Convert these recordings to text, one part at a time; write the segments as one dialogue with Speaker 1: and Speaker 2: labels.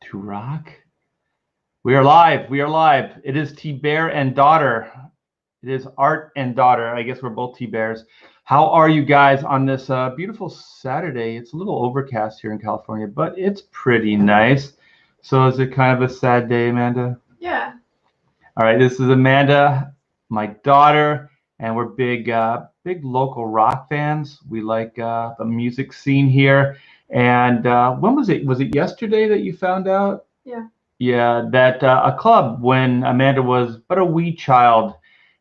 Speaker 1: to rock. We are live. We are live. It is T-Bear and daughter. It is Art and daughter. I guess we're both T-Bears. How are you guys on this beautiful Saturday? It's a little overcast here in California, but it's pretty nice. So is it kind of a sad day, Amanda?
Speaker 2: Yeah.
Speaker 1: All right. This is Amanda, my daughter, and we're big local rock fans. We like the music scene here. And when was it? Was it yesterday that you found out?
Speaker 2: Yeah.
Speaker 1: Yeah, that a club when Amanda was but a wee child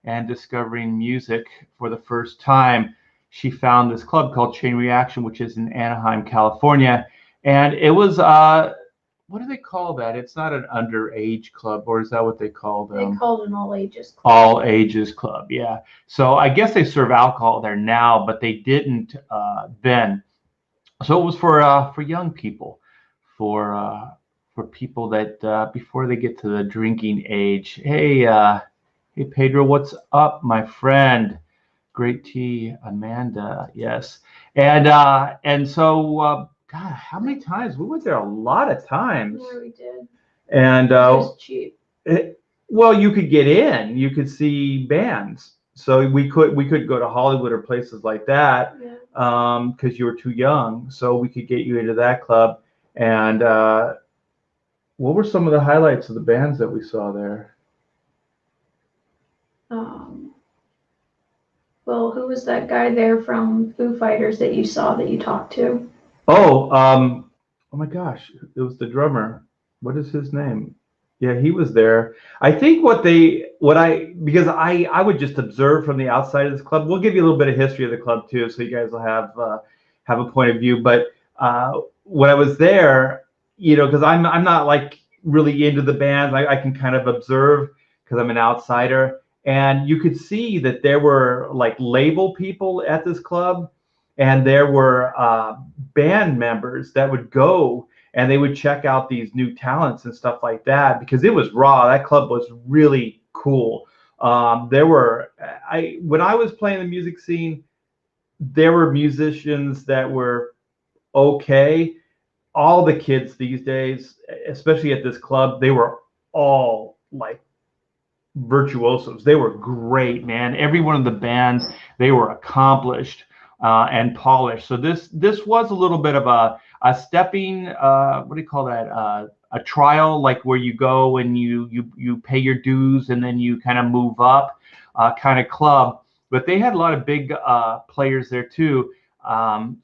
Speaker 1: and discovering music for the first time, she found this club called Chain Reaction, which is in Anaheim, California. And it was, what do they call that? It's not an underage club, or is that what they call them?
Speaker 2: They called an all ages club.
Speaker 1: All ages club, yeah. So I guess they serve alcohol there now, but they didn't then. So it was for young people, for people that before they get to the drinking age. Hey, hey Pedro, what's up, my friend? Great tea, Amanda. Yes, and so God, how many times we went there? A lot of times.
Speaker 2: Yeah, we did.
Speaker 1: And
Speaker 2: It was cheap.
Speaker 1: well, you could get in. You could see bands. So we could go to Hollywood or places like that.
Speaker 2: Yeah.
Speaker 1: Because you were too young, so we could get you into that club. And what were some of the highlights of the bands that we saw there?
Speaker 2: Well, who was that guy there from Foo Fighters that you saw that you talked to?
Speaker 1: Oh, oh my gosh, it was the drummer. What is his name? Yeah, he was there. I think because I would just observe from the outside of this club. We'll give you a little bit of history of the club too, so you guys will have a point of view. But when I was there, because I'm not like really into the bands, I can kind of observe because I'm an outsider, and you could see that there were like label people at this club, and there were band members that would go and they would check out these new talents and stuff like that because it was raw. That club was really cool. When I was playing the music scene, there were musicians that were okay. All the kids these days, especially at this club, they were all like virtuosos. They were great, man. Every one of the bands, they were accomplished and polished. So this was a little bit of a stepping, what do you call that? A trial, like where you go and you pay your dues and then you kind of move up, kind of club. But they had a lot of big players there too. Hey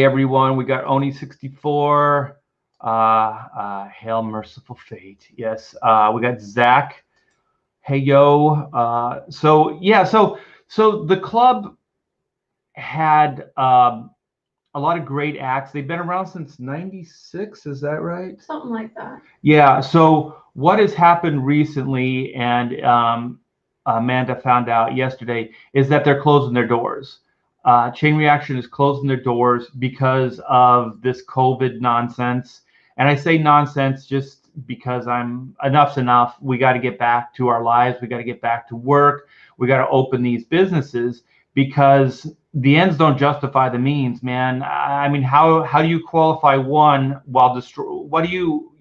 Speaker 1: everyone, we got Oni64. Hail Merciful Fate. Yes. We got Zach. Hey yo. So the club had a lot of great acts. They've been around since '96. Is that right?
Speaker 2: Something like that.
Speaker 1: Yeah. So what has happened recently, and Amanda found out yesterday, is that they're closing their doors. Chain Reaction is closing their doors because of this COVID nonsense. And I say nonsense just because enough's enough. We got to get back to our lives. We got to get back to work. We got to open these businesses because the ends don't justify the means, man. I mean, how do you qualify one while what do you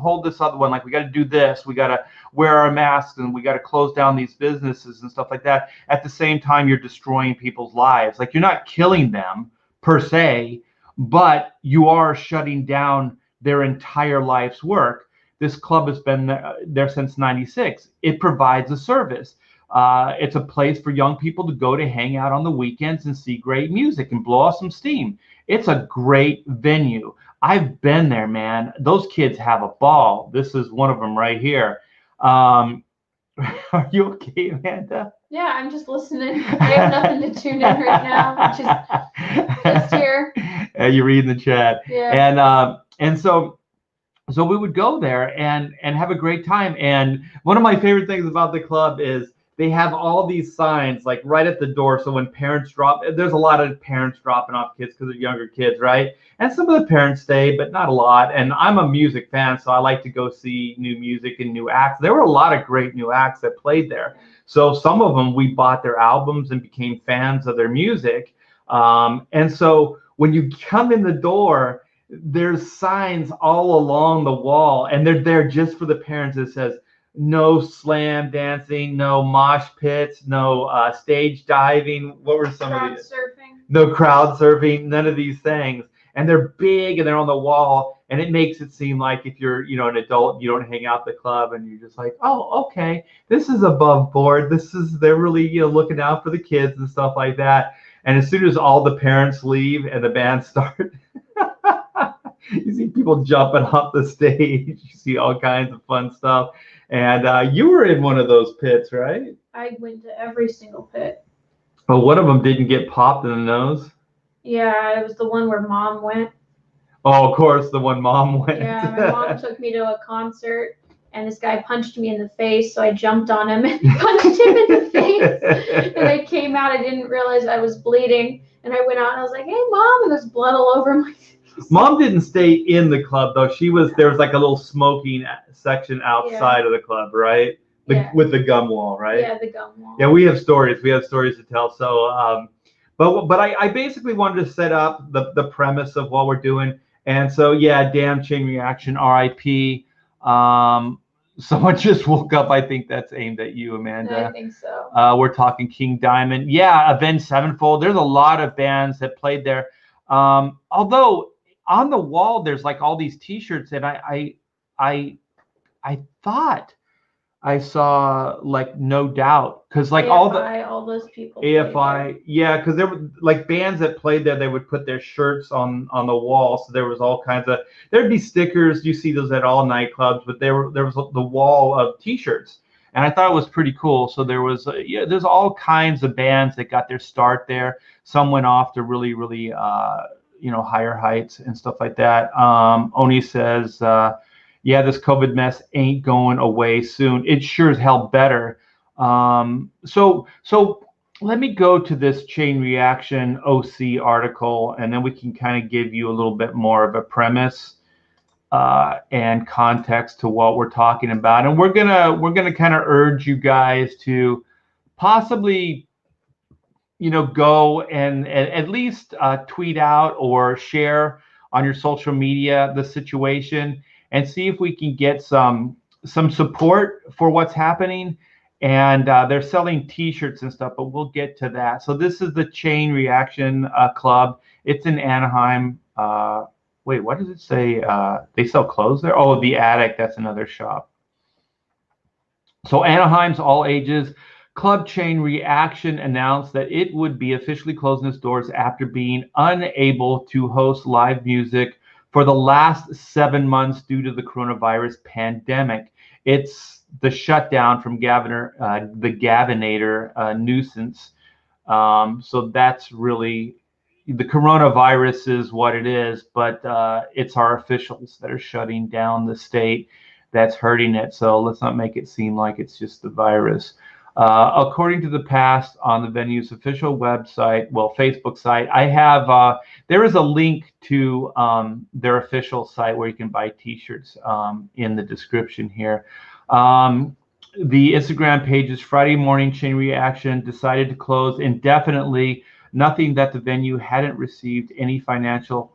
Speaker 1: hold this other one? Like, we got to do this. We got to wear our masks and we got to close down these businesses and stuff like that. At the same time, you're destroying people's lives. Like, you're not killing them per se, but you are shutting down their entire life's work. This club has been there since '96. It provides a service. It's a place for young people to go to hang out on the weekends and see great music and blow off some steam. It's a great venue. I've been there, man. Those kids have a ball. This is one of them right here. Are you okay, Amanda?
Speaker 2: Yeah, I'm just listening. I have nothing to tune in right now. Just here.
Speaker 1: You're reading the chat.
Speaker 2: Yeah.
Speaker 1: And so we would go there and have a great time. And one of my favorite things about the club is they have all these signs like right at the door. So when parents there's a lot of parents dropping off kids because they're younger kids, right? And some of the parents stay, but not a lot. And I'm a music fan, so I like to go see new music and new acts. There were a lot of great new acts that played there. So some of them, we bought their albums and became fans of their music. And so when you come in the door, there's signs all along the wall, and they're there just for the parents. It says no slam dancing, no mosh pits, no stage diving. What were some
Speaker 2: Crowd
Speaker 1: of these?
Speaker 2: surfing.
Speaker 1: No crowd surfing, none of these things. And they're big and they're on the wall, and it makes it seem like if you're, an adult, you don't hang out at the club, and you're just like, oh, okay, this is above board. They're really, looking out for the kids and stuff like that. And as soon as all the parents leave and the band starts, you see people jumping off the stage. You see all kinds of fun stuff. And you were in one of those pits, right?
Speaker 2: I went to every single pit.
Speaker 1: But one of them didn't get popped in the nose.
Speaker 2: Yeah, it was the one where Mom went.
Speaker 1: Oh, of course, the one Mom went.
Speaker 2: Yeah, my mom took me to a concert, and this guy punched me in the face, so I jumped on him and punched him in the face. And I came out, I didn't realize I was bleeding, and I went out and I was like, "Hey, Mom," and there's blood all over my face.
Speaker 1: Mom didn't stay in the club though. There was like a little smoking section outside of the club, right? With the gum wall, right?
Speaker 2: Yeah, the gum wall.
Speaker 1: Yeah, we have stories. We have stories to tell. So, but I basically wanted to set up the premise of what we're doing. And so, yeah, damn chain reaction, RIP. Someone just woke up. I think that's aimed at you, Amanda.
Speaker 2: I think so.
Speaker 1: We're talking King Diamond. Yeah, Avenged Sevenfold. There's a lot of bands that played there. Although on the wall there's like all these T-shirts, and I thought I saw like No Doubt, because like
Speaker 2: AFI, all those people.
Speaker 1: AFI, yeah, because there were like bands that played there. They would put their shirts on the wall, so there was all kinds of. There'd be stickers. You see those at all nightclubs, but there was the wall of T-shirts, and I thought it was pretty cool. So there was there's all kinds of bands that got their start there. Some went off to really higher heights and stuff like that. Oni says. Yeah, this COVID mess ain't going away soon. It sure as hell better. So let me go to this chain reaction OC article, and then we can kind of give you a little bit more of a premise and context to what we're talking about. And we're gonna kind of urge you guys to possibly, go and at least tweet out or share on your social media the situation, and see if we can get some support for what's happening. And they're selling T-shirts and stuff, but we'll get to that. So this is the Chain Reaction Club. It's in Anaheim. Wait, what does it say? They sell clothes there? Oh, The Attic. That's another shop. So Anaheim's all ages club Chain Reaction announced that it would be officially closing its doors after being unable to host live music for the last 7 months due to the coronavirus pandemic. It's the shutdown from the Gavinator nuisance. So that's really, the coronavirus is what it is, but it's our officials that are shutting down the state that's hurting it. So let's not make it seem like it's just the virus. According to the past on the venue's official website, Facebook site, I have, there is a link to their official site where you can buy T-shirts in the description here. The Instagram page is Friday morning Chain Reaction decided to close indefinitely, noting that the venue hadn't received any financial,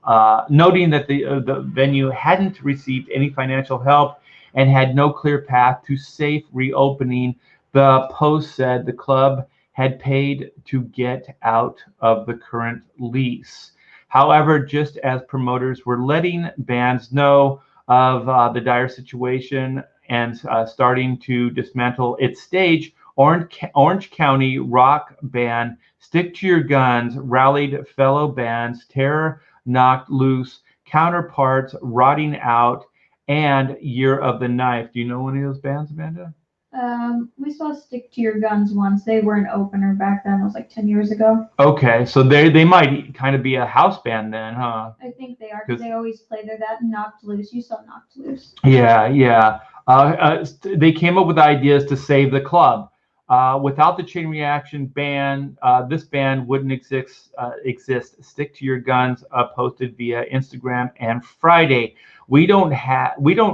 Speaker 1: noting that the venue hadn't received any financial help and had no clear path to safe reopening. The post said the club had paid to get out of the current lease. However, just as promoters were letting bands know of the dire situation and starting to dismantle its stage, Orange County rock band Stick to Your Guns rallied fellow bands Terror Knocked Loose, Counterparts, Rotting Out, and Year of the Knife. Do you know any of those bands, Amanda?
Speaker 2: We saw Stick to Your Guns once. They were an opener back then. It was like 10 years ago.
Speaker 1: Okay, so they might kind of be a house band then, huh?
Speaker 2: I think they are, because they always play. They're that Knocked Loose. You saw Knocked Loose.
Speaker 1: Yeah. They came up with ideas to save the club. Without the Chain Reaction band, this band wouldn't exist. Stick to Your Guns posted via Instagram and Friday. We don't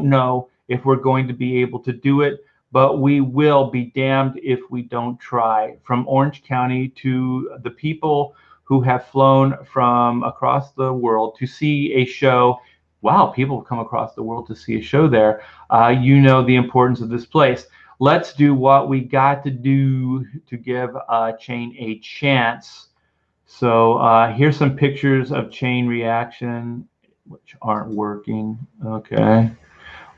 Speaker 1: know if we're going to be able to do it, but we will be damned if we don't try. From Orange County to the people who have flown from across the world to see a show wow, people come across the world to see a show there. You know the importance of this place. Let's do what we got to do to give Chain a chance. So here's some pictures of Chain Reaction, which aren't working. Okay.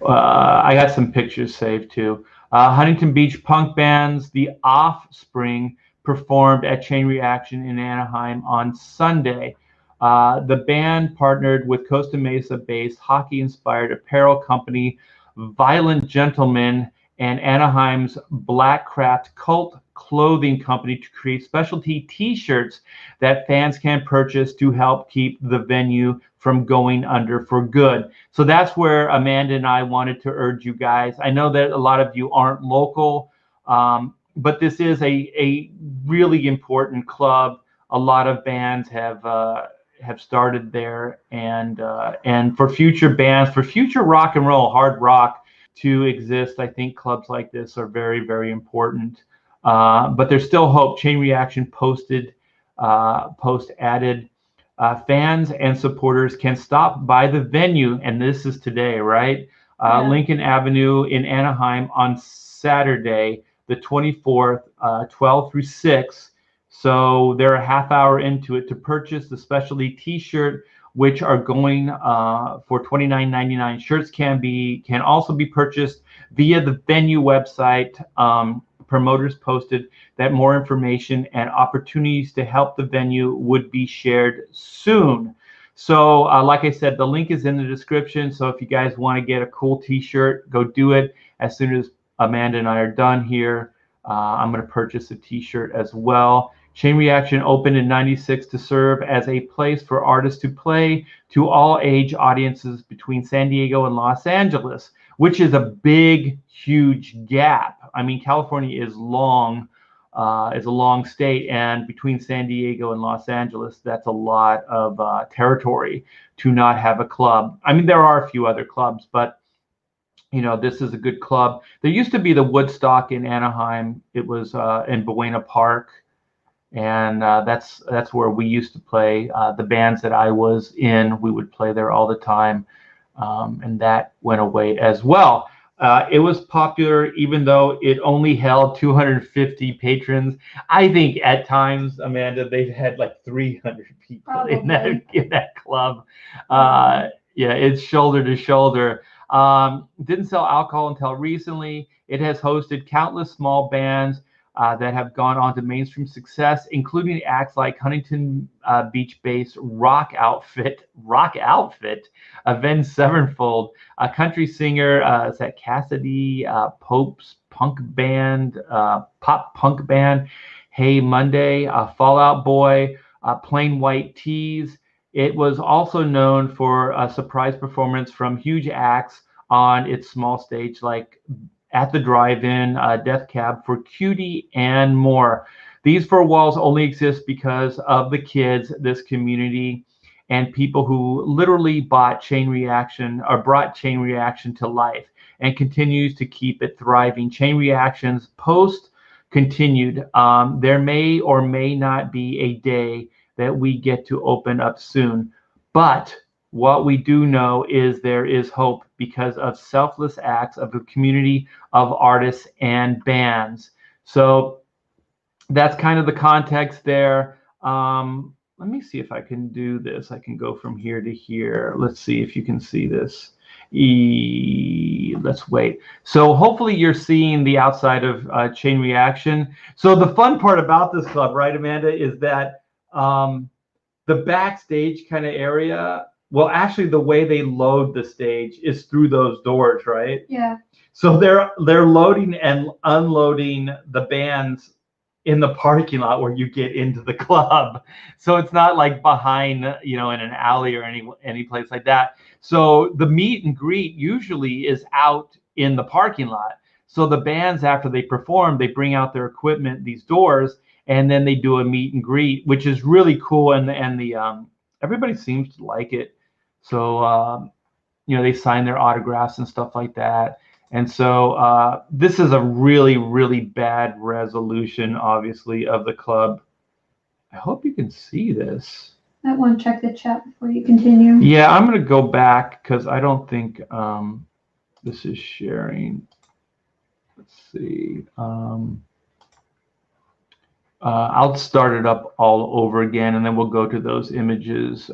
Speaker 1: I got some pictures saved too. Huntington Beach punk bands, The Offspring, performed at Chain Reaction in Anaheim on Sunday. The band partnered with Costa Mesa-based hockey-inspired apparel company Violent Gentlemen and Anaheim's Blackcraft cult clothing company to create specialty T-shirts that fans can purchase to help keep the venue from going under for good. So that's where Amanda and I wanted to urge you guys. I know that a lot of you aren't local, but this is a really important club. A lot of bands have started there, and for future bands, for future rock and roll, hard rock to exist, I think clubs like this are very, very important. But there's still hope. Chain Reaction post added fans and supporters can stop by the venue, and this is today, right?
Speaker 2: Yeah.
Speaker 1: Lincoln Avenue in Anaheim on Saturday, the 24th, 12 through 6. So they're a half hour into it to purchase the specialty T-shirt, which are going for $29.99. Shirts can also be purchased via the venue website. Promoters posted that more information and opportunities to help the venue would be shared soon. So like I said, the link is in the description. So if you guys want to get a cool T-shirt, go do it. As soon as Amanda and I are done here, I'm going to purchase a T-shirt as well. Chain Reaction opened in '96 to serve as a place for artists to play to all age audiences between San Diego and Los Angeles, which is a big, huge gap. I mean, California is a long state, and between San Diego and Los Angeles, that's a lot of territory to not have a club. I mean, there are a few other clubs, but you know, this is a good club. There used to be the Woodstock in Anaheim. It was in Buena Park, and that's where we used to play. The bands that I was in, we would play there all the time, and that went away as well. It was popular, even though it only held 250 patrons. I think at times, Amanda, they've had like 300 people in that club. Yeah, it's shoulder to shoulder. Didn't sell alcohol until recently. It has hosted countless small bands that have gone on to mainstream success, including acts like Huntington Beach-based rock outfit, Avenged Sevenfold, a country singer, is that Cassidy, Pope's pop punk band, Hey Monday, Fall Out Boy, Plain White Tees. It was also known for a surprise performance from huge acts on its small stage, like at the Drive-In, Death Cab for Cutie, and more. These four walls only exist because of the kids, this community, and people who literally brought Chain Reaction to life and continues to keep it thriving. Chain Reaction's post continued. There may or may not be a day that we get to open up soon, but what we do know is there is hope because of selfless acts of a community of artists and bands. So that's kind of the context there. Let me see if I can do this. I can go from here to here. Let's see if you can see this. Let's wait. So hopefully you're seeing the outside of Chain Reaction. So the fun part about this club, right, Amanda, is that the backstage kind of area, well, actually the way they load the stage is through those doors, right?
Speaker 2: Yeah.
Speaker 1: So they're loading and unloading the bands in the parking lot where you get into the club. So it's not like behind, you know, in an alley or any place like that. So the meet and greet usually is out in the parking lot. So the bands, after they perform, they bring out their equipment, these doors, and then they do a meet and greet, which is really cool. And the everybody seems to like it. So you know, they sign their autographs and stuff like that. And so this is a really, really bad resolution, obviously, of the club. I hope you can see this.
Speaker 2: I want to check the chat before you continue.
Speaker 1: Yeah, I'm going to go back because I don't think this is sharing. Let's see. I'll start it up all over again, and then we'll go to those images.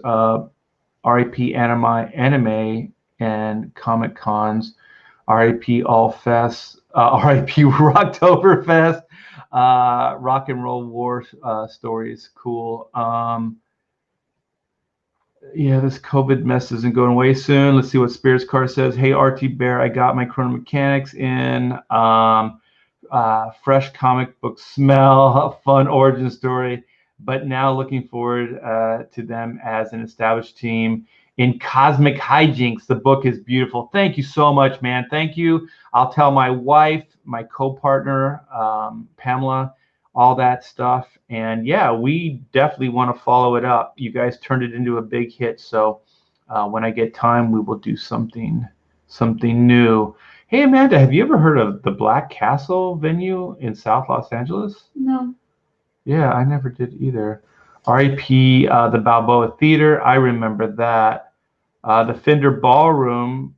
Speaker 1: RIP anime and Comic Cons, RIP All Fest, RIP Rocktoberfest, Rock and Roll War Stories. Cool. Yeah, this COVID mess isn't going away soon. Let's see what Spears Car says. Hey, RT Bear, I got my Chrono Mechanics in. Fresh comic book smell, a fun origin story, but now looking forward to them as an established team in Cosmic Hijinks. The book is beautiful. Thank you so much, man. Thank you. I'll tell my wife, my co-partner, Pamela, all that stuff. And yeah, we definitely want to follow it up. You guys turned it into a big hit. So when I get time, we will do something new. Hey, Amanda, have you ever heard of the Black Castle venue in South Los Angeles?
Speaker 2: No.
Speaker 1: Yeah, I never did either. R.I.P. The Balboa Theater. I remember that. The Fender Ballroom.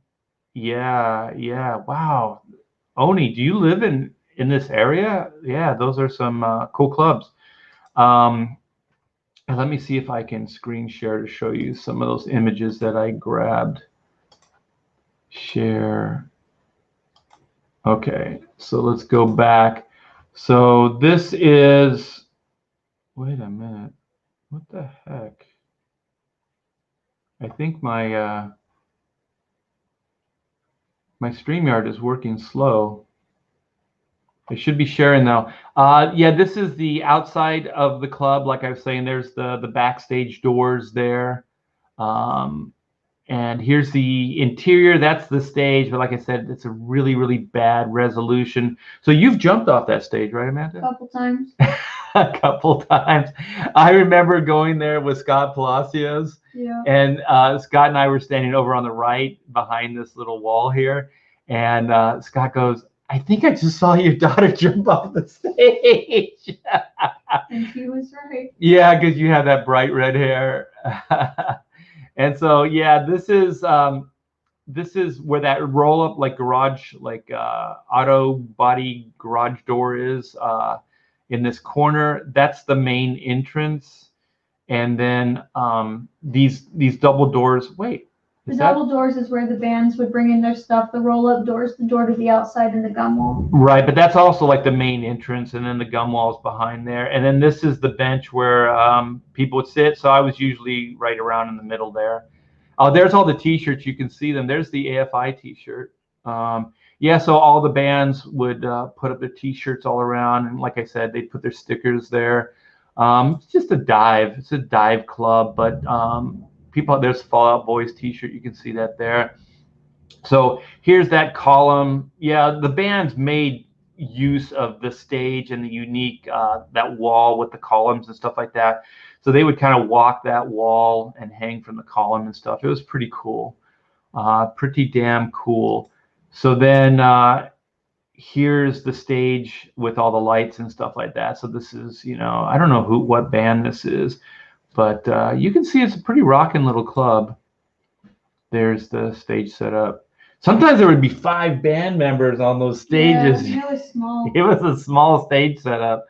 Speaker 1: Yeah. Wow. Oni, do you live in this area? Yeah, those are some cool clubs. Let me see if I can screen share to show you some of those images that I grabbed. Share. Okay, so let's go back. So this is, wait a minute, what the heck? I think my my StreamYard is working slow. I should be sharing though. Yeah, this is the outside of the club. Like I was saying, there's the backstage doors there. And here's the interior. That's the stage. But like I said, it's a really, really bad resolution. So you've jumped off that stage, right, Amanda?
Speaker 2: A couple times.
Speaker 1: A couple times. I remember going there with Scott Palacios.
Speaker 2: Yeah.
Speaker 1: And Scott and I were standing over on the right behind this little wall here. And Scott goes, I think I just saw your daughter jump off the stage.
Speaker 2: And he was right.
Speaker 1: Yeah, because you had that bright red hair. And so, yeah, this is where that roll up like garage, like auto body garage door is in this corner. That's the main entrance. And then these double doors. Wait.
Speaker 2: The double doors is where the bands would bring in their stuff. The roll-up doors, the door to the outside, and the gum wall. Right,
Speaker 1: but that's also like the main entrance, and then the gum wall's behind there. And then this is the bench where people would sit. So I was usually right around in the middle there. Oh, there's all the T-shirts. You can see them. There's the AFI T-shirt. Yeah, so all the bands would put up their T-shirts all around, and like I said, they'd put their stickers there. It's just a dive. It's a dive club, but people, there's Fall Out Boys T-shirt. You can see that there. So here's that column. Yeah, the bands made use of the stage and the unique that wall with the columns and stuff like that. So they would kind of walk that wall and hang from the column and stuff. It was pretty cool, pretty damn cool. So then here's the stage with all the lights and stuff like that. So this is, you know, I don't know what band this is, but you can see it's a pretty rocking little club. There's the stage setup. Sometimes there would be 5 band members on those stages.
Speaker 2: Yeah, it was small.
Speaker 1: It was a small stage setup,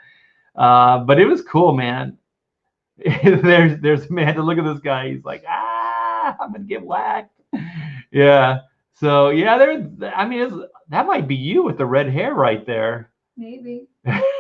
Speaker 1: but it was cool, man. there's Amanda. Look at this guy. He's like, I'm gonna get whacked. Yeah. So yeah, I mean, that might be you with the red hair right there.
Speaker 2: Maybe.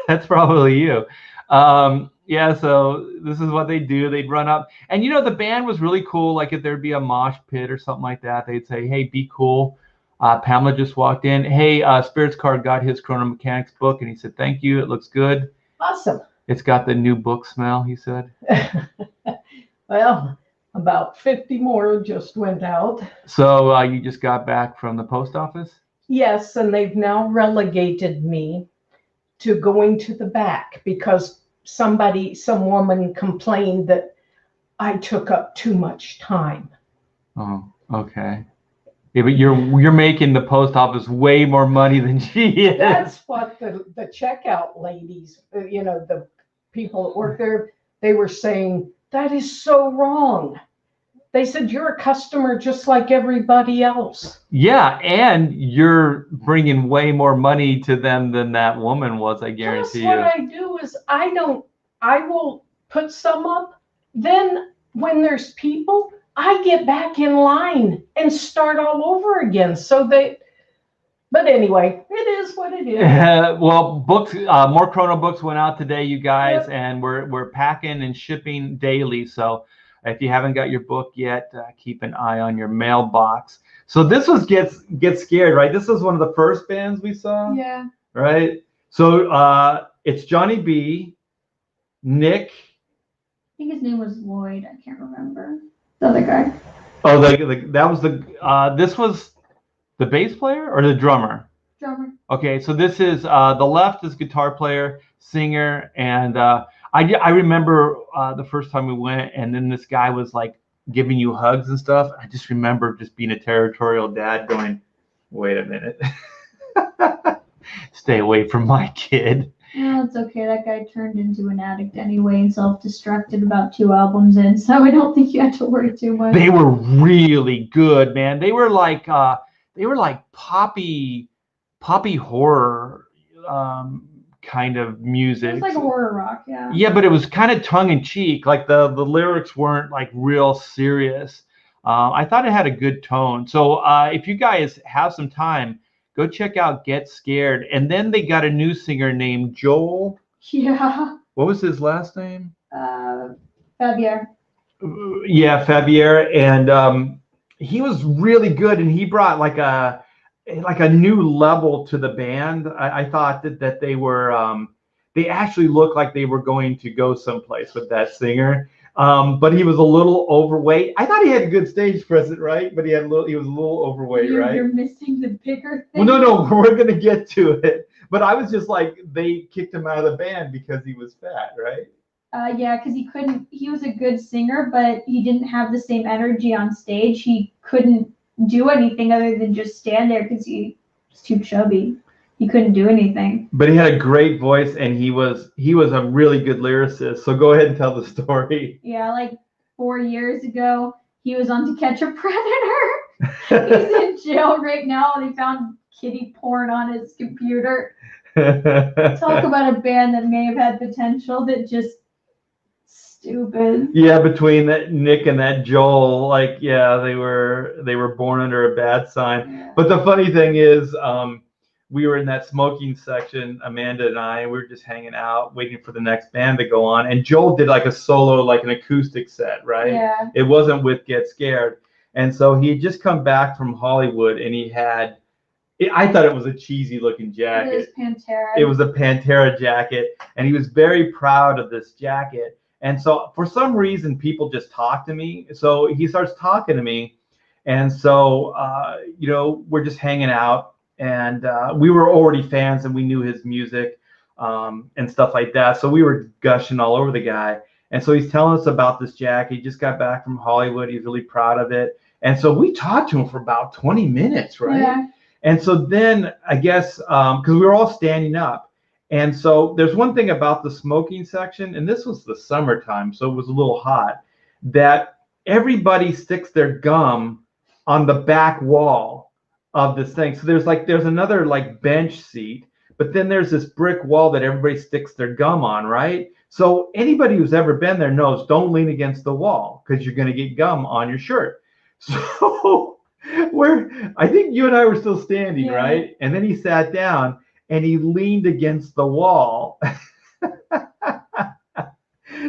Speaker 1: That's probably you. Yeah, so this is what they do. They'd run up, and you know, the band was really cool. Like if there'd be a mosh pit or something like that, they'd say, hey, be cool. Pamela just walked in. Hey, Spirits Card got his Chrono Mechanics book, and he said, thank you. It looks good.
Speaker 3: Awesome.
Speaker 1: It's got the new book smell, he said.
Speaker 3: Well, about 50 more just went out.
Speaker 1: So you just got back from the post office?
Speaker 3: Yes, and they've now relegated me to going to the back because some woman complained that I took up too much time.
Speaker 1: Oh, okay. Yeah, but you're making the post office way more money than she is.
Speaker 3: That's what the checkout ladies, you know, the people that work there, they were saying That is so wrong. They said, you're a customer just like everybody else.
Speaker 1: Yeah, and you're bringing way more money to them than that woman was, I
Speaker 3: Plus,
Speaker 1: guarantee
Speaker 3: what
Speaker 1: you.
Speaker 3: I do is I will put some up. Then when there's people, I get back in line and start all over again. But anyway, it is what it is.
Speaker 1: Well, books, more Chrono books went out today, you guys,
Speaker 3: Yep.
Speaker 1: and we're packing and shipping daily. So if you haven't got your book yet, keep an eye on your mailbox. So this was Get Scared, right? This was one of the first bands we saw,
Speaker 2: Yeah.
Speaker 1: right? So it's Johnny B, Nick.
Speaker 2: I think his name was Lloyd. I can't remember. The other guy.
Speaker 1: Oh, that was this was the bass player or the drummer?
Speaker 2: Drummer.
Speaker 1: Okay, so this is the left is guitar player, singer, and I remember the first time we went, and then this guy was like giving you hugs and stuff. I just remember just being a territorial dad going, "Wait a minute, stay away from my kid."
Speaker 2: No, it's okay. That guy turned into an addict anyway and self-destructed about 2 albums in, so I don't think you have to worry too much.
Speaker 1: They were really good, man. They were like poppy horror kind of music.
Speaker 2: It was like horror rock, yeah.
Speaker 1: Yeah, but it was kind of tongue in cheek. Like the lyrics weren't like real serious. I thought it had a good tone. So if you guys have some time, go check out Get Scared. And then they got a new singer named Joel.
Speaker 2: Yeah.
Speaker 1: What was his last name?
Speaker 2: Fabier.
Speaker 1: Yeah, Fabier. And he was really good. And he brought like a new level to the band. I thought that they were they actually looked like they were going to go someplace with that singer. But he was a little overweight. I thought he had a good stage presence, right? But he was a little overweight, right?
Speaker 2: You're missing the bigger thing.
Speaker 1: Well, no, we're gonna get to it. But I was just like, they kicked him out of the band because he was fat, right?
Speaker 2: Yeah, because he was a good singer, but he didn't have the same energy on stage. He couldn't do anything other than just stand there because he was too chubby. He couldn't do anything.
Speaker 1: But he had a great voice, and he was a really good lyricist. So go ahead and tell the story.
Speaker 2: Yeah, like 4 years ago, he was on To Catch a Predator. He's in jail right now. They found kiddie porn on his computer. Talk about a band that may have had potential that just stupid.
Speaker 1: Yeah, between that Nick and that Joel, like, yeah, they were born under a bad sign.
Speaker 2: Yeah.
Speaker 1: But the funny thing is, we were in that smoking section, Amanda and I, and we were just hanging out, waiting for the next band to go on. And Joel did like a solo, like an acoustic set, right?
Speaker 2: Yeah.
Speaker 1: It wasn't with Get Scared. And so he had just come back from Hollywood, and he had, I thought it was a cheesy looking jacket.
Speaker 2: It was Pantera.
Speaker 1: It was a Pantera jacket, and he was very proud of this jacket. And so for some reason, people just talk to me. So he starts talking to me. And so, we're just hanging out. And we were already fans, and we knew his music and stuff like that. So we were gushing all over the guy. And so he's telling us about this jacket. He just got back from Hollywood. He's really proud of it. And so we talked to him for about 20 minutes, right?
Speaker 2: Yeah.
Speaker 1: And so then I guess, because we were all standing up. And so there's one thing about the smoking section, and this was the summertime, so it was a little hot, that everybody sticks their gum on the back wall of this thing. So there's another like bench seat, but then there's this brick wall that everybody sticks their gum on, right? So anybody who's ever been there knows, don't lean against the wall because you're going to get gum on your shirt. So I think you and I were still standing,
Speaker 2: Yeah.
Speaker 1: right? And then he sat down and he leaned against the wall.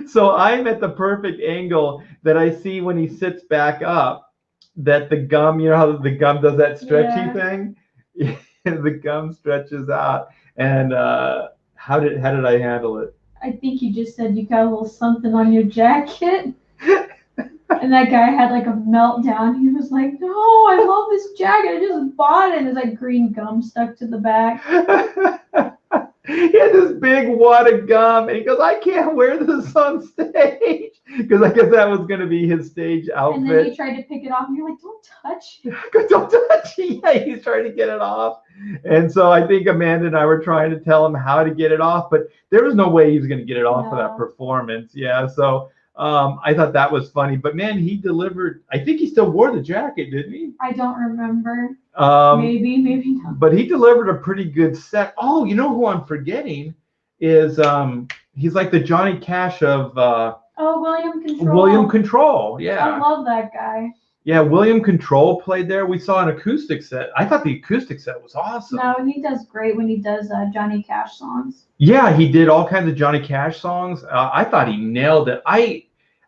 Speaker 1: So I'm at the perfect angle that I see when he sits back up, that the gum, you know how the gum does that stretchy thing? The gum stretches out. And how did I handle it?
Speaker 2: I think you just said you got a little something on your jacket. And that guy had like a meltdown. He was like, no, I love this jacket. I just bought it. And there's like green gum stuck to the back.
Speaker 1: He had this big wad of gum, and he goes, I can't wear this on stage. Because I guess that was going to be his stage outfit.
Speaker 2: And then he tried to pick it off, and you're like, don't touch it.
Speaker 1: Don't touch it. Yeah, he's trying to get it off. And so I think Amanda and I were trying to tell him how to get it off, but there was no way he was going to get it off for that performance. Yeah, so I thought that was funny. But man, he delivered. I think he still wore the jacket, didn't he?
Speaker 2: I don't remember.
Speaker 1: Um,
Speaker 2: Maybe not.
Speaker 1: but he delivered a pretty good set. Oh, you know who I'm forgetting is he's like the Johnny Cash of
Speaker 2: William Control.
Speaker 1: William Control.
Speaker 2: I
Speaker 1: Yeah.
Speaker 2: love that guy.
Speaker 1: Yeah, William Control played there. We saw an acoustic set. I thought the acoustic set was awesome.
Speaker 2: No, he does great when he does Johnny Cash songs.
Speaker 1: Yeah, he did all kinds of Johnny Cash songs. I thought he nailed it. I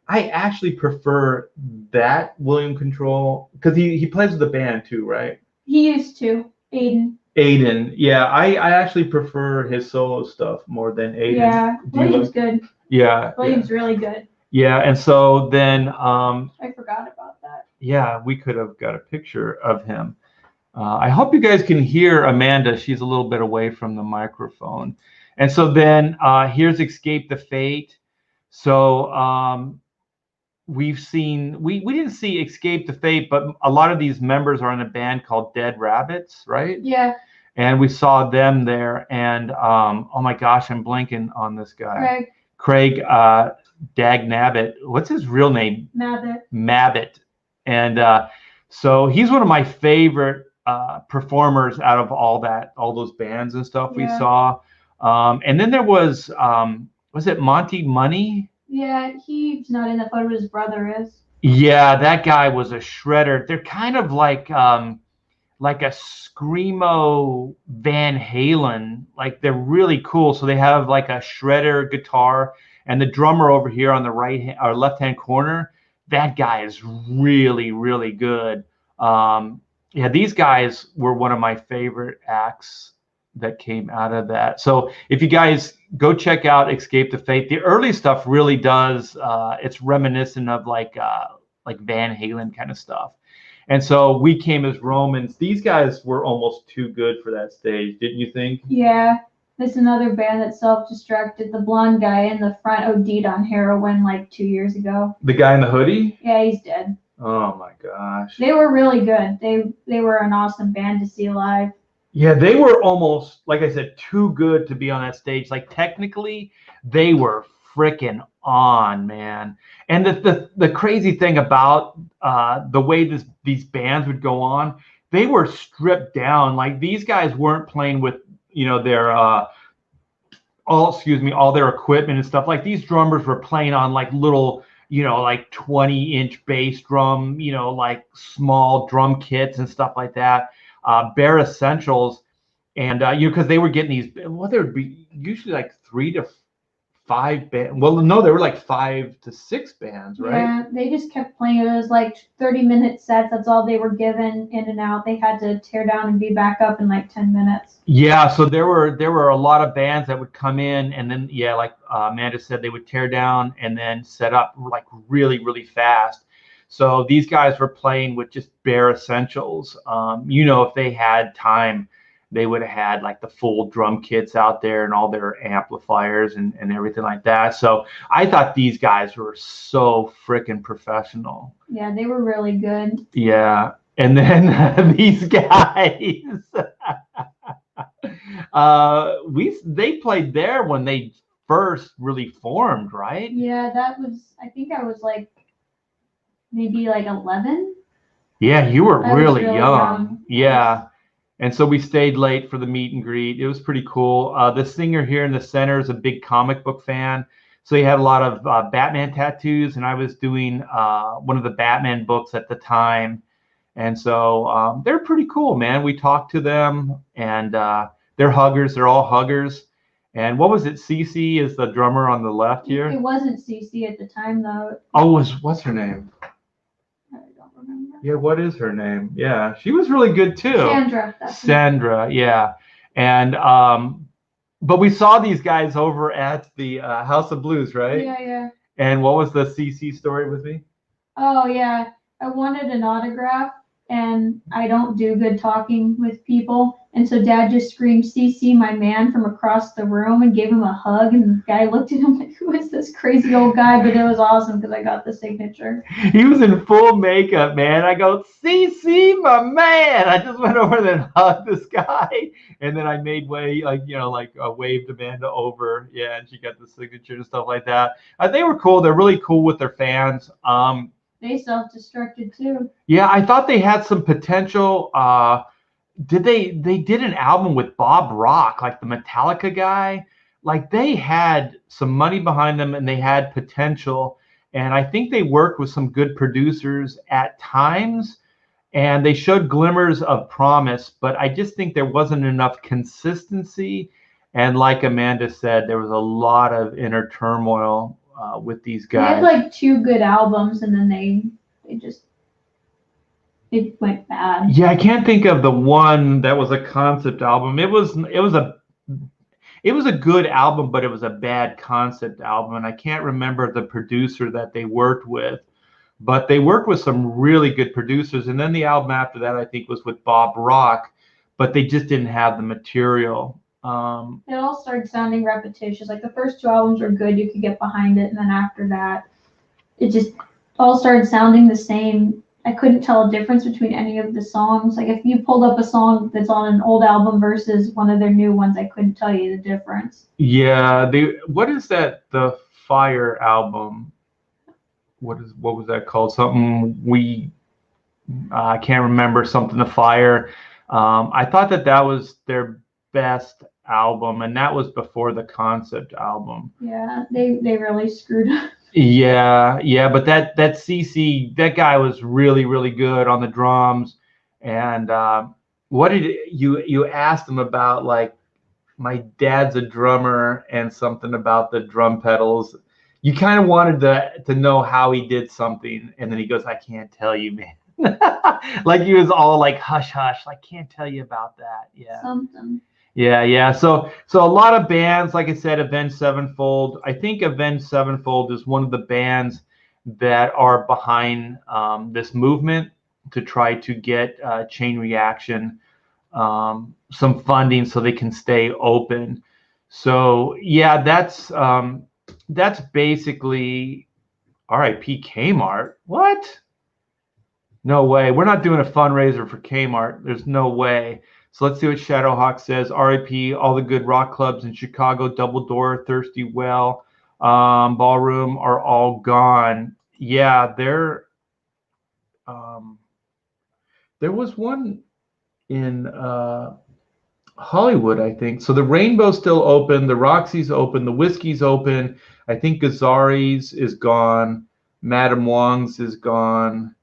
Speaker 1: actually prefer that William Control because he plays with the band too, right?
Speaker 2: He used to.
Speaker 1: Aiden. Yeah, I actually prefer his solo stuff more than Aiden.
Speaker 2: Yeah, William's good.
Speaker 1: Yeah.
Speaker 2: William's really good.
Speaker 1: Yeah, and so then
Speaker 2: I forgot about that.
Speaker 1: yeah, we could have got a picture of him. I hope you guys can hear Amanda. She's a little bit away from the microphone. And so then here's Escape the Fate. So we've seen, we didn't see Escape the Fate, but a lot of these members are in a band called Dead Rabbits, right?
Speaker 2: Yeah.
Speaker 1: And we saw them there. And oh my gosh, I'm blanking on this guy. Craig Dagnabbit. What's his real name? Mabbit. And so he's one of my favorite performers out of all those bands and stuff we saw. And then there was it Monty Money?
Speaker 2: Yeah, he's not in the photo, but his brother is.
Speaker 1: Yeah, that guy was a shredder. They're kind of like a screamo Van Halen. Like they're really cool. So they have like a shredder guitar, and the drummer over here on the left-hand corner, that guy is really, really good. Yeah, these guys were one of my favorite acts that came out of that. So if you guys go check out Escape the Fate, the early stuff really does. It's reminiscent of like Van Halen kind of stuff. And so we came as Romans. These guys were almost too good for that stage, didn't you think?
Speaker 2: Yeah. There's another band that self-destructed. The blonde guy in the front OD'd on heroin like 2 years ago.
Speaker 1: The guy in the hoodie?
Speaker 2: Yeah, he's dead.
Speaker 1: Oh my gosh.
Speaker 2: They were really good. They were an awesome band to see live.
Speaker 1: Yeah, they were almost, like I said, too good to be on that stage. Like technically, they were freaking on, man. And the crazy thing about the way these bands would go on, they were stripped down. Like these guys weren't playing with their all their equipment and stuff. Like these drummers were playing on like little like 20-inch bass drum, like small drum kits and stuff like that. Bare Essentials, and because they were getting these, well, there would be usually like 3 to 5 bands. Well, no, there were like 5 to 6 bands, right? Yeah,
Speaker 2: they just kept playing. It was like 30-minute sets. That's all they were given, in and out. They had to tear down and be back up in like 10 minutes.
Speaker 1: Yeah, so there were a lot of bands that would come in, and then like Amanda said, they would tear down and then set up like really, really fast. So these guys were playing with just bare essentials. If they had time, they would have had like the full drum kits out there and all their amplifiers and everything like that. So I thought these guys were so freaking professional.
Speaker 2: Yeah, they were really good.
Speaker 1: Yeah. And then these guys, they played there when they first really formed, right?
Speaker 2: Yeah, I think I was like, maybe like 11.
Speaker 1: Yeah, you were really young. Yeah. And so we stayed late for the meet and greet. It was pretty cool. The singer here in the center is a big comic book fan. So he had a lot of Batman tattoos, and I was doing one of the Batman books at the time. And so they're pretty cool, man. We talked to them, and they're huggers. They're all huggers. And what was it? Cece is the drummer on the left here.
Speaker 2: It wasn't Cece at the time, though.
Speaker 1: Oh, what's her name?
Speaker 2: Remember.
Speaker 1: Yeah, what is her name? Yeah, she was really good too.
Speaker 2: Sandra.
Speaker 1: Yeah. And but we saw these guys over at the House of Blues, right?
Speaker 2: Yeah.
Speaker 1: And what was the CC story with me?
Speaker 2: Oh yeah, I wanted an autograph, and I don't do good talking with people. And so Dad just screamed, "CC, my man," from across the room and gave him a hug. And the guy looked at him like, "Who is this crazy old guy?" But it was awesome because I got the signature.
Speaker 1: He was in full makeup, man. I go, CC, my man. I just went over there and hugged this guy. And then I made way, like, waved Amanda over. Yeah, and she got the signature and stuff like that. They were cool. They're really cool with their fans.
Speaker 2: They self-destructed too.
Speaker 1: Yeah, I thought they had some potential. They did an album with Bob Rock, like the Metallica guy. Like they had some money behind them and they had potential. And I think they worked with some good producers at times and they showed glimmers of promise, but I just think there wasn't enough consistency. And like Amanda said, there was a lot of inner turmoil with these guys.
Speaker 2: They had like 2 good albums and then it went bad.
Speaker 1: Yeah, I can't think of the one that was a concept album. It was a good album, but it was a bad concept album. And I can't remember the producer that they worked with, but they worked with some really good producers. And then the album after that, I think, was with Bob Rock, but they just didn't have the material.
Speaker 2: It all started sounding repetitious. Like the first 2 albums were good, you could get behind it. And then after that, it just all started sounding the same. I couldn't tell a difference between any of the songs. Like if you pulled up a song that's on an old album versus one of their new ones, I couldn't tell you the difference.
Speaker 1: Yeah, what is that? The Fire album. What was that called? Something I can't remember. Something to Fire. I thought that was their best album, and that was before the concept album.
Speaker 2: Yeah, they really screwed up.
Speaker 1: Yeah, but that CC, that guy was really, really good on the drums. And what did you asked him about? Like, my dad's a drummer and something about the drum pedals. You kind of wanted to know how he did something, and then he goes, "I can't tell you, man." Like he was all like hush hush, like, "Can't tell you about that." Yeah.
Speaker 2: Something.
Speaker 1: Yeah. So a lot of bands, like I said, Avenged Sevenfold. I think Avenged Sevenfold is one of the bands that are behind this movement to try to get Chain Reaction some funding so they can stay open. So yeah, that's basically RIP Kmart. What? No way. We're not doing a fundraiser for Kmart. There's no way. So let's see what Shadowhawk says. RIP, all the good rock clubs in Chicago, Double Door, Thirsty Well, Ballroom are all gone. Yeah, there was one in Hollywood, I think. So the Rainbow's still open, the Roxy's open, the Whiskey's open. I think Gazari's is gone. Madame Wong's is gone.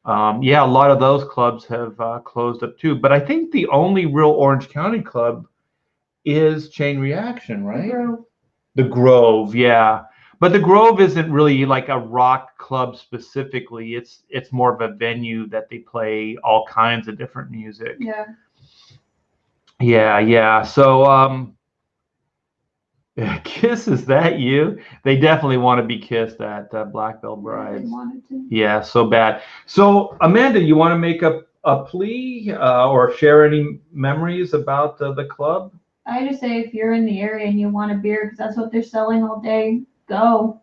Speaker 1: Yeah, a lot of those clubs have closed up too. But I think the only real Orange County club is Chain Reaction, right? The Grove, yeah. But the Grove isn't really like a rock club specifically. It's more of a venue that they play all kinds of different music. Yeah. So Kiss, is that you? They definitely want to be kissed at Black Belt Brides.
Speaker 2: They wanted to.
Speaker 1: Yeah, so bad. So Amanda, you want to make a plea or share any memories about the club?
Speaker 2: I just say if you're in the area and you want a beer, because that's what they're selling all day, go.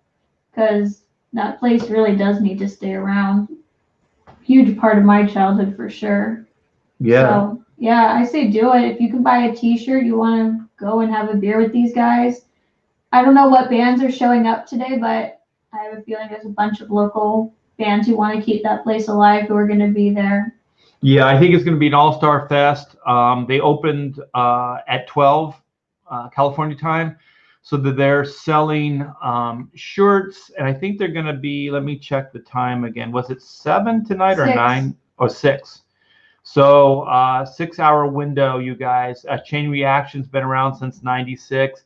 Speaker 2: Because that place really does need to stay around. Huge part of my childhood for sure.
Speaker 1: Yeah.
Speaker 2: So, yeah, I say do it. If you can buy a t-shirt, you want to go and have a beer with these guys. I don't know what bands are showing up today, but I have a feeling there's a bunch of local bands who want to keep that place alive who are going to be there.
Speaker 1: Yeah, I think it's going to be an all-star fest. They opened at 12 California time, so that they're selling shirts, and I think they're going to be, let me check the time again. Was it 7 tonight or
Speaker 2: 6.
Speaker 1: 9 or 6? So 6-hour window, you guys. Chain Reaction's been around since '96.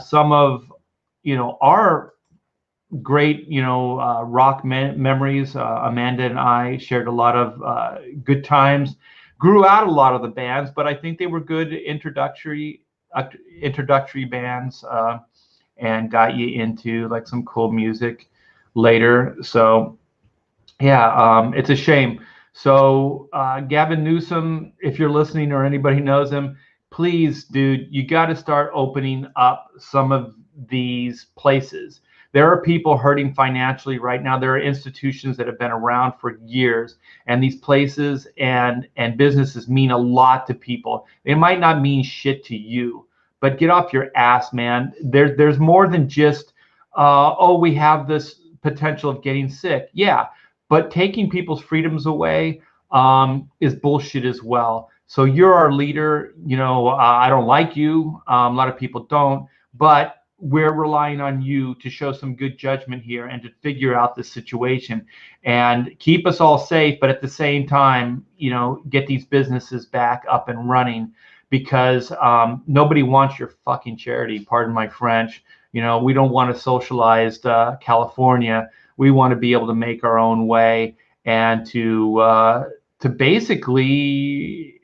Speaker 1: Some of our great rock memories. Amanda and I shared a lot of good times. Grew out a lot of the bands, but I think they were good introductory bands and got you into like some cool music later. So yeah, it's a shame. So Gavin Newsom, if you're listening or anybody knows him, please, dude, you got to start opening up some of these places. There are people hurting financially right now. There are institutions that have been around for years, and these places and businesses mean a lot to people. They might not mean shit to you, but get off your ass, man. There's more than just, oh, we have this potential of getting sick. Yeah, but taking people's freedoms away is bullshit as well. So you're our leader. I don't like you. A lot of people don't, but we're relying on you to show some good judgment here and to figure out the situation and keep us all safe. But at the same time, get these businesses back up and running, because nobody wants your fucking charity. Pardon my French. We don't want a socialized California. We want to be able to make our own way and to basically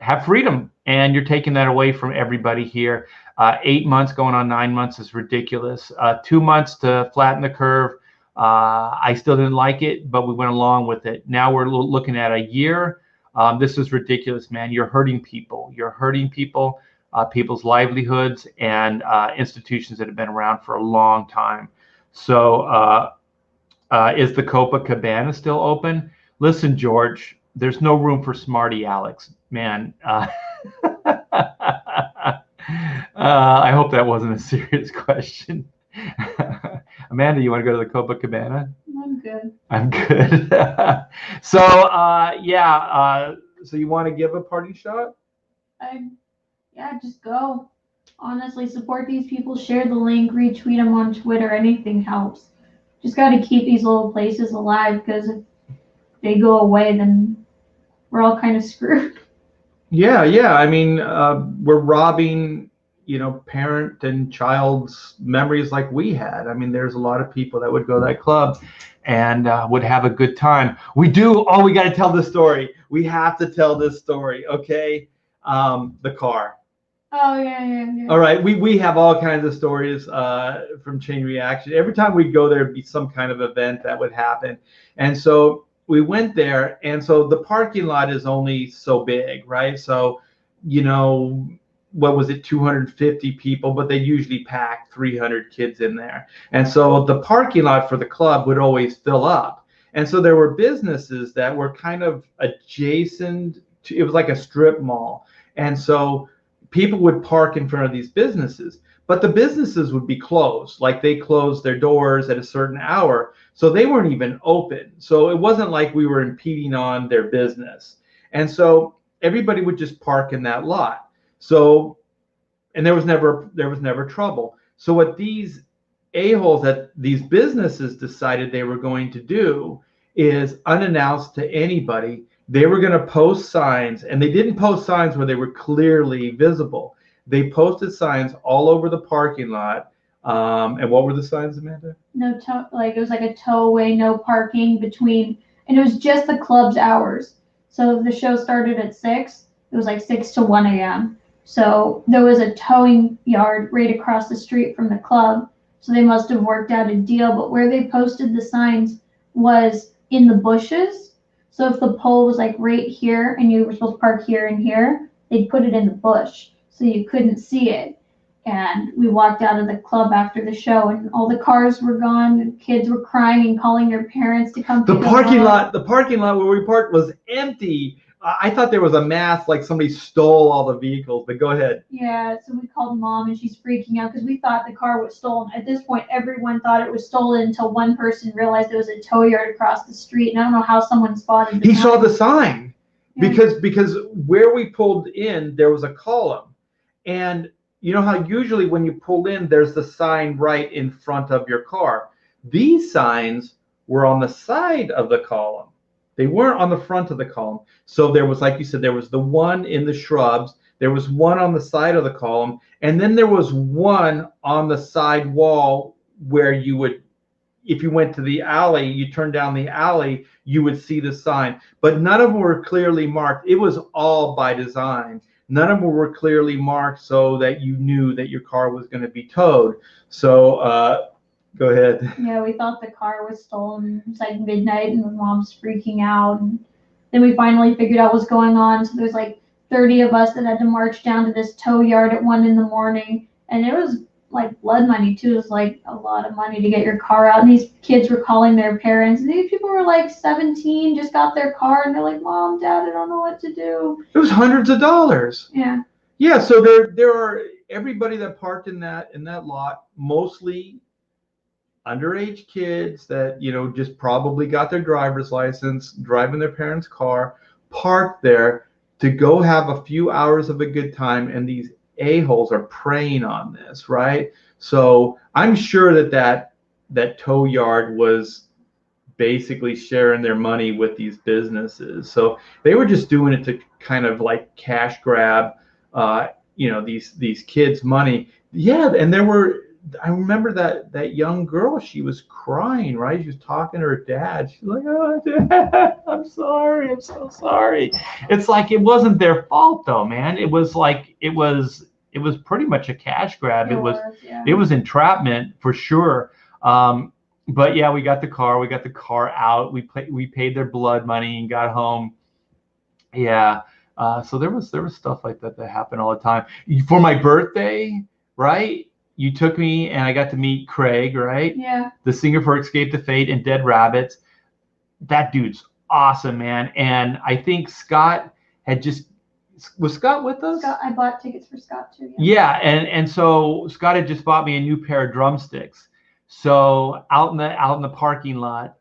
Speaker 1: have freedom. And you're taking that away from everybody here. 8 months going on 9 months is ridiculous. 2 months to flatten the curve. I still didn't like it, but we went along with it. Now we're looking at a year. This is ridiculous, man. You're hurting people. You're hurting people, people's livelihoods, and institutions that have been around for a long time. So is the Copacabana still open? Listen, George, there's no room for smarty Alex, man. I hope that wasn't a serious question. Amanda, you want to go to the Copacabana?
Speaker 2: I'm good.
Speaker 1: I'm good. So, so you want to give a parting shot?
Speaker 2: Just go. Honestly, support these people. Share the link. Retweet them on Twitter. Anything helps. Just got to keep these little places alive, because if they go away, then we're all kind of screwed.
Speaker 1: Yeah. I mean, we're robbing, parent and child's memories like we had. I mean, there's a lot of people that would go to that club and would have a good time. We do. Oh, we got to tell this story. We have to tell this story. Okay. The car.
Speaker 2: Oh, yeah.
Speaker 1: All right. We have all kinds of stories from Chain Reaction. Every time we'd go, there'd be some kind of event that would happen. And so we went there. And so the parking lot is only so big, right? So, what was it, 250 people, but they usually pack 300 kids in there. And so the parking lot for the club would always fill up. And so there were businesses that were kind of adjacent to, it was like a strip mall. And so people would park in front of these businesses, but the businesses would be closed. Like they closed their doors at a certain hour. So they weren't even open. So it wasn't like we were impeding on their business. And so everybody would just park in that lot. So, and there was never trouble. So what these a-holes at these businesses decided they were going to do is, unannounced to anybody, they were going to post signs, and they didn't post signs where they were clearly visible. They posted signs all over the parking lot. And what were the signs, Amanda?
Speaker 2: No, it was like a tow away, no parking between, and it was just the club's hours. So if the show started at 6, it was like 6 to 1 a.m. So there was a towing yard right across the street from the club. So they must have worked out a deal. But where they posted the signs was in the bushes. So if the pole was like right here and you were supposed to park here and here, they'd put it in the bush so you couldn't see it. And we walked out of the club after the show, and all the cars were gone. The kids were crying and calling their parents to come.
Speaker 1: The parking lot where we parked was empty. I thought there was a mass, like somebody stole all the vehicles, but go ahead.
Speaker 2: Yeah, so we called mom, and she's freaking out because we thought the car was stolen. At this point, everyone thought it was stolen until one person realized it was a tow yard across the street. And I don't know how someone spotted the sign.
Speaker 1: He saw the sign. Yeah. Because where we pulled in, there was a column. And you know how usually when you pull in, there's the sign right in front of your car. These signs were on the side of the column. They weren't on the front of the column. So there was, like you said, there was the one in the shrubs. There was one on the side of the column. And then there was one on the side wall where you would, if you went to the alley, you turn down the alley, you would see the sign. But none of them were clearly marked. It was all by design. None of them were clearly marked so that you knew that your car was going to be towed. So go ahead.
Speaker 2: Yeah, we thought the car was stolen. It was like midnight, and mom's freaking out. And Then we finally figured out what's going on. So there's like 30 of us that had to march down to this tow yard at 1 a.m. And it was like blood money too. It was like a lot of money to get your car out. And these kids were calling their parents. And these people were like 17, just got their car, and they're like, Mom, Dad, I don't know what to do.
Speaker 1: It was hundreds of dollars.
Speaker 2: Yeah.
Speaker 1: Yeah, so there are everybody that parked in that lot, mostly underage kids that, you know, just probably got their driver's license, driving their parents' car, parked there to go have a few hours of a good time, and these a-holes are preying on this, right? So I'm sure that tow yard was basically sharing their money with these businesses. So they were just doing it to kind of like cash grab, you know, these kids' money. Yeah, and I remember that young girl, she was crying, right? She was talking to her dad. She's like, "Oh, Dad, I'm sorry. I'm so sorry." It's like it wasn't their fault though, man. It was like it was pretty much a cash grab. It was entrapment for sure. But yeah, we got the car out. We paid their blood money and got home. Yeah. So there was stuff like that happened all the time. For my birthday, right? You took me and I got to meet Craig, right?
Speaker 2: Yeah.
Speaker 1: The singer for Escape the Fate and Dead Rabbits. That dude's awesome, man. And I think Scott was Scott with us?
Speaker 2: Scott, I bought tickets for Scott too.
Speaker 1: Yeah, and so Scott had just bought me a new pair of drumsticks. So out in the parking lot,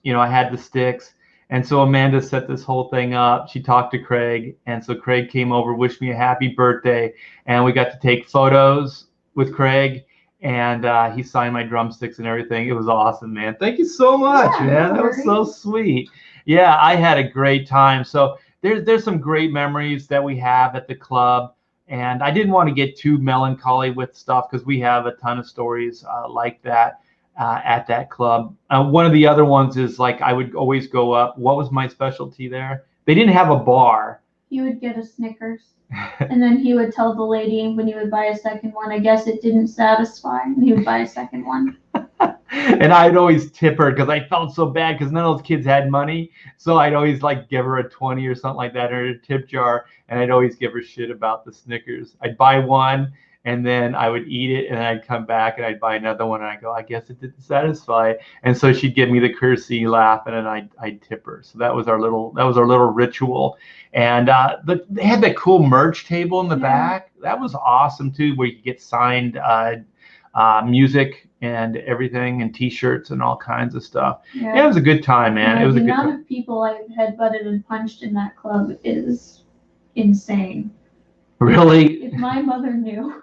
Speaker 1: you know, I had the sticks. And so Amanda set this whole thing up. She talked to Craig. And so Craig came over, wished me a happy birthday. And we got to take photos with Craig. And he signed my drumsticks and everything. It was awesome, man. Thank you so much, man. That was so sweet. Yeah, I had a great time. So there's some great memories that we have at the club. And I didn't want to get too melancholy with stuff because we have a ton of stories like that. At that club. One of the other ones is like I would always go up. What was my specialty there? They didn't have a bar.
Speaker 2: You would get a Snickers. And then he would tell the lady when he would buy a second one, I guess it didn't satisfy. And he would buy a second one.
Speaker 1: And I'd always tip her because I felt so bad because none of those kids had money. So I'd always like give her a 20 or something like that or a tip jar. And I'd always give her shit about the Snickers. I'd buy one. And then I would eat it, and then I'd come back and I'd buy another one, and I go, I guess it didn't satisfy. And so she'd give me the courtesy laugh, and then I'd tip her. So that was our little ritual. And they had that cool merch table in the back. That was awesome too, where you could get signed music and everything, and T-shirts and all kinds of stuff. Yeah, it was a good time, man.
Speaker 2: Yeah,
Speaker 1: it was a good time.
Speaker 2: The amount of people I've headbutted and punched in that club is insane.
Speaker 1: Really?
Speaker 2: If my mother knew.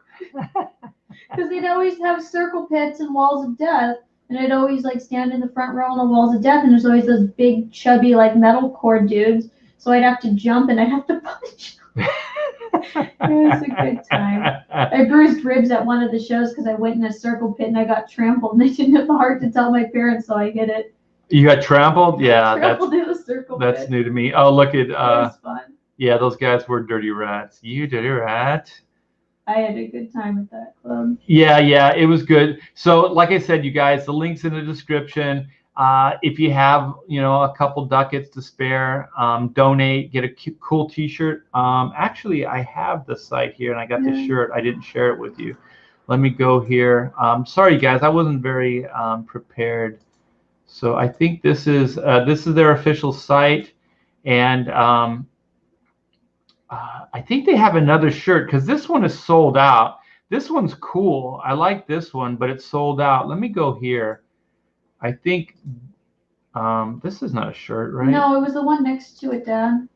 Speaker 2: Because they'd always have circle pits and walls of death, and I'd always like stand in the front row on the walls of death, and there's always those big chubby like metalcore dudes, so I'd have to jump and I'd have to punch. It was a good time. I bruised ribs at one of the shows because I went in a circle pit and I got trampled, and they didn't have the heart to tell my parents, so I hid it.
Speaker 1: You got trampled? Yeah,
Speaker 2: trampled in the circle
Speaker 1: that's
Speaker 2: pit.
Speaker 1: New to me. Oh, look at
Speaker 2: It was fun.
Speaker 1: Yeah, those guys were dirty rats. You dirty rat.
Speaker 2: I had a good time at that club.
Speaker 1: Yeah, it was good. So, like I said, you guys, the link's in the description. If you have, you know, a couple ducats to spare, donate, get a cool T-shirt. Actually, I have the site here, and I got the shirt. I didn't share it with you. Let me go here. Sorry, guys, I wasn't very prepared. So I think this is their official site, and I think they have another shirt because this one is sold out. This one's cool. I like this one, but it's sold out. Let me go here. I think this is not a shirt, right?
Speaker 2: No, it was the one next to it, Dad.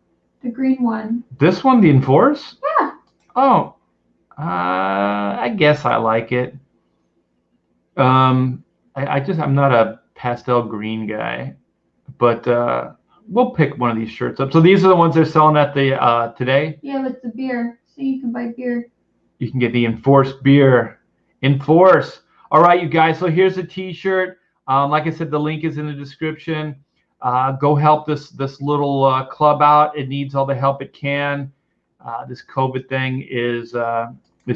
Speaker 2: The green one.
Speaker 1: This one, the Enforce?
Speaker 2: Yeah.
Speaker 1: Oh, I guess I like it. I'm not a pastel green guy, but we'll pick one of these shirts up. So these are the ones they're selling at the today?
Speaker 2: Yeah, with the beer. So you can buy beer.
Speaker 1: You can get the Enforce beer. Enforce. All right, you guys. So here's a T-shirt. Like I said, the link is in the description. Go help this little club out. It needs all the help it can. This COVID thing is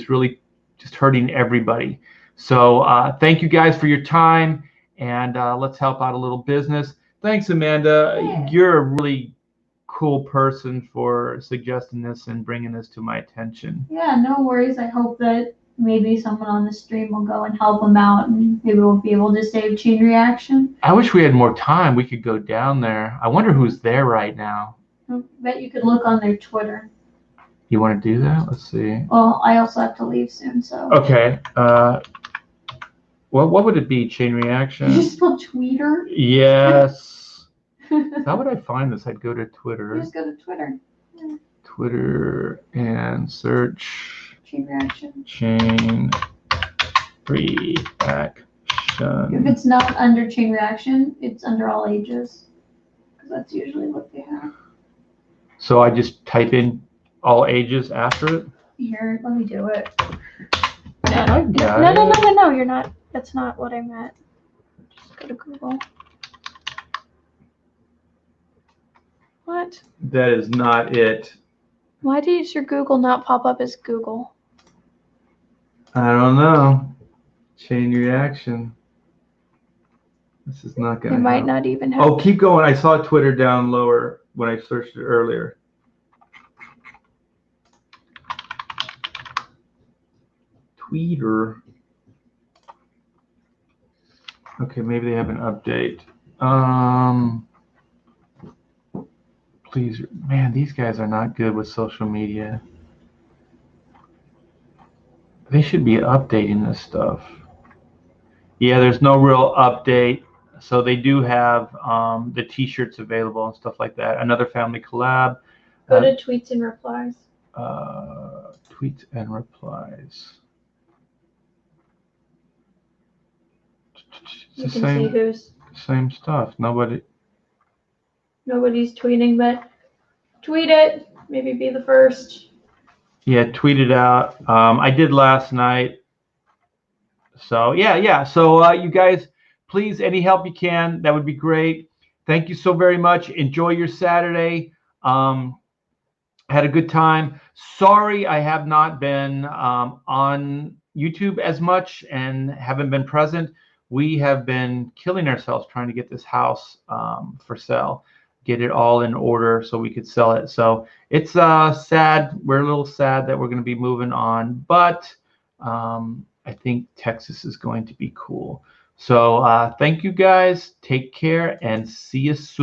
Speaker 1: really just hurting everybody. So thank you guys for your time, and let's help out a little business. Thanks, Amanda.
Speaker 2: Yeah.
Speaker 1: You're a really cool person for suggesting this and bringing this to my attention.
Speaker 2: Yeah, no worries. I hope that maybe someone on the stream will go and help them out, and maybe we'll be able to save Chain Reaction.
Speaker 1: I wish we had more time. We could go down there. I wonder who's there right now.
Speaker 2: I bet you could look on their Twitter.
Speaker 1: You want to do that? Let's see.
Speaker 2: Well, I also have to leave soon, so.
Speaker 1: Okay. Well, what would it be? Chain
Speaker 2: You
Speaker 1: Reaction?
Speaker 2: just spelled Tweeter?
Speaker 1: Yes.
Speaker 2: You
Speaker 1: How would I find this? I'd go to Twitter.
Speaker 2: just go to Twitter.
Speaker 1: Twitter and search
Speaker 2: Chain Reaction.
Speaker 1: Chain
Speaker 2: If
Speaker 1: Reaction.
Speaker 2: it's not under Chain Reaction, it's under all ages. Because that's usually what they have.
Speaker 1: So I just type in all ages after it?
Speaker 2: Here, let me do it.
Speaker 1: I got
Speaker 2: No, you're not. That's not what I meant. Just go to Google. What?
Speaker 1: That is not it.
Speaker 2: Why does your Google not pop up as Google?
Speaker 1: I don't know. Chain Reaction. This is not
Speaker 2: It
Speaker 1: going to
Speaker 2: might not even have.
Speaker 1: Oh, keep going. I saw Twitter down lower when I searched it earlier. Tweeter. Okay, maybe they have an update. Please, man, these guys are not good with social media. They should be updating this stuff. Yeah, there's no real update. So they do have the t-shirts available and stuff like that. Another family collab.
Speaker 2: Go to tweets and replies.
Speaker 1: Tweets and replies.
Speaker 2: You
Speaker 1: It's
Speaker 2: can
Speaker 1: the
Speaker 2: see who's.
Speaker 1: same stuff. Nobody's
Speaker 2: tweeting, but tweet it. Maybe be the first.
Speaker 1: Yeah, tweet it out. I did last night. So yeah. So you guys, please, any help you can, that would be great. Thank you so very much. Enjoy your Saturday. Had a good time. Sorry I have not been on YouTube as much and haven't been present. We have been killing ourselves trying to get this house for sale, get it all in order so we could sell it. So it's sad. We're a little sad that we're going to be moving on, but I think Texas is going to be cool. So thank you guys. Take care and see you soon.